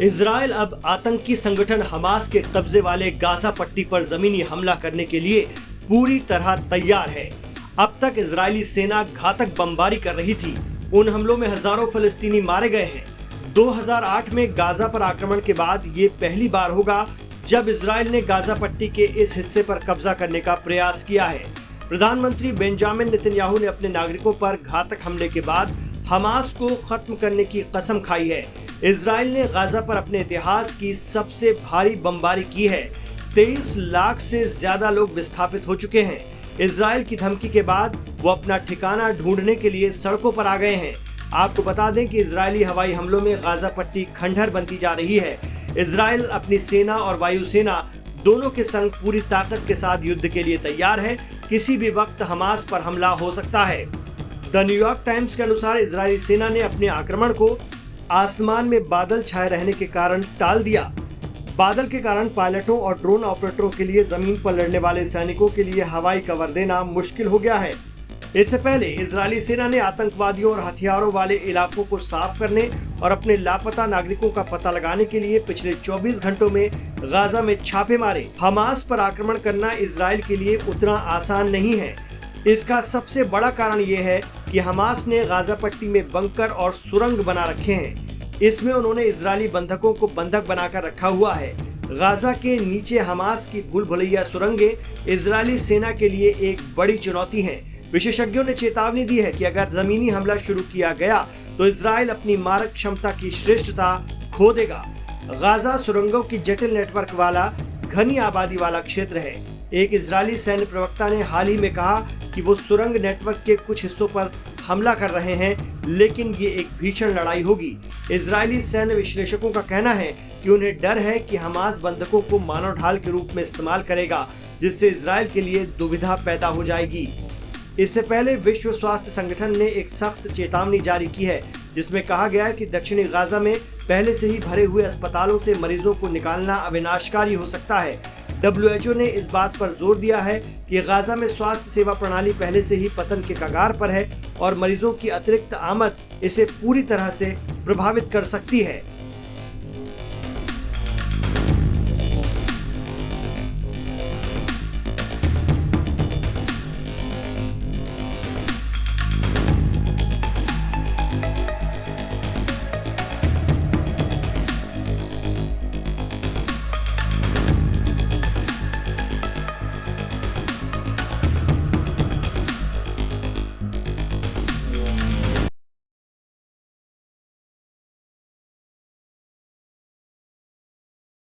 Israel अब आतंकी संगठन हमास के कब्जे वाले गाजा पट्टी पर जमीनी हमला करने के लिए पूरी तरह तैयार है। अब तक इजरायली सेना घातक बमबारी कर रही थी। उन हमलों में हजारों फलस्तीनी मारे गए हैं। 2008 में गाजा पर आक्रमण के बाद ये पहली बार होगा जब इजराइल ने गाजा पट्टी के इस हिस्से पर कब्जा करने का प्रयास किया है। प्रधानमंत्री बेंजामिन नेतन्याहू ने अपने नागरिकों पर घातक हमले के बाद हमास को खत्म करने की कसम खाई है। इजराइल ने गाजा पर अपने इतिहास की सबसे भारी बमबारी की है। 23 लाख से ज्यादा लोग विस्थापित हो चुके हैं। इजराइल की धमकी के बाद वो अपना ठिकाना ढूंढने के लिए सड़कों पर आ गए हैं। आपको बता दें कि इजरायली हवाई हमलों में गाजा पट्टी खंडहर बनती जा रही है। इजराइल अपनी सेना और वायुसेना दोनों के संग पूरी ताकत के साथ युद्ध के लिए तैयार है। किसी भी वक्त हमास पर हमला हो सकता है। द न्यूयॉर्क टाइम्स के अनुसार इजरायली सेना ने अपने आक्रमण को आसमान में बादल छाए रहने के कारण टाल दिया। बादल के कारण पायलटों और ड्रोन ऑपरेटरों के लिए जमीन पर लड़ने वाले सैनिकों के लिए हवाई कवर देना मुश्किल हो गया है। इससे पहले इजरायली सेना ने आतंकवादियों और हथियारों वाले इलाकों को साफ करने और अपने लापता नागरिकों का पता लगाने के लिए पिछले 24 घंटों में गाजा में छापे मारे। हमास पर आक्रमण करना इजराइल के लिए उतना आसान नहीं है। इसका सबसे बड़ा कारण ये है कि हमास ने गाजा पट्टी में बंकर और सुरंग बना रखे हैं। इसमें उन्होंने इजरायली बंधकों को बंधक बनाकर रखा हुआ है। गाजा के नीचे हमास की भूल भुलैया सुरंगें इजरायली सेना के लिए एक बड़ी चुनौती हैं। विशेषज्ञों ने चेतावनी दी है कि अगर जमीनी हमला शुरू किया गया तो इजराइल अपनी मारक क्षमता की श्रेष्ठता खो देगा। गाजा सुरंगों की जटिल नेटवर्क वाला घनी आबादी वाला क्षेत्र है। एक इजरायली सैन्य प्रवक्ता ने हाल ही में कहा कि वो सुरंग नेटवर्क के कुछ हिस्सों पर हमला कर रहे हैं, लेकिन ये एक भीषण लड़ाई होगी। इजरायली सैन्य विश्लेषकों का कहना है कि उन्हें डर है कि हमास बंधकों को मानव ढाल के रूप में इस्तेमाल करेगा, जिससे इजराइल के लिए दुविधा पैदा हो जाएगी। इससे पहले विश्व स्वास्थ्य संगठन ने एक सख्त चेतावनी जारी की है, जिसमें कहा गया है कि दक्षिणी गाजा में पहले से ही भरे हुए अस्पतालों से मरीजों को निकालना अविनाशकारी हो सकता है। WHO ने इस बात पर जोर दिया है कि गाजा में स्वास्थ्य सेवा प्रणाली पहले से ही पतन के कगार पर है और मरीजों की अतिरिक्त आमद इसे पूरी तरह से प्रभावित कर सकती है।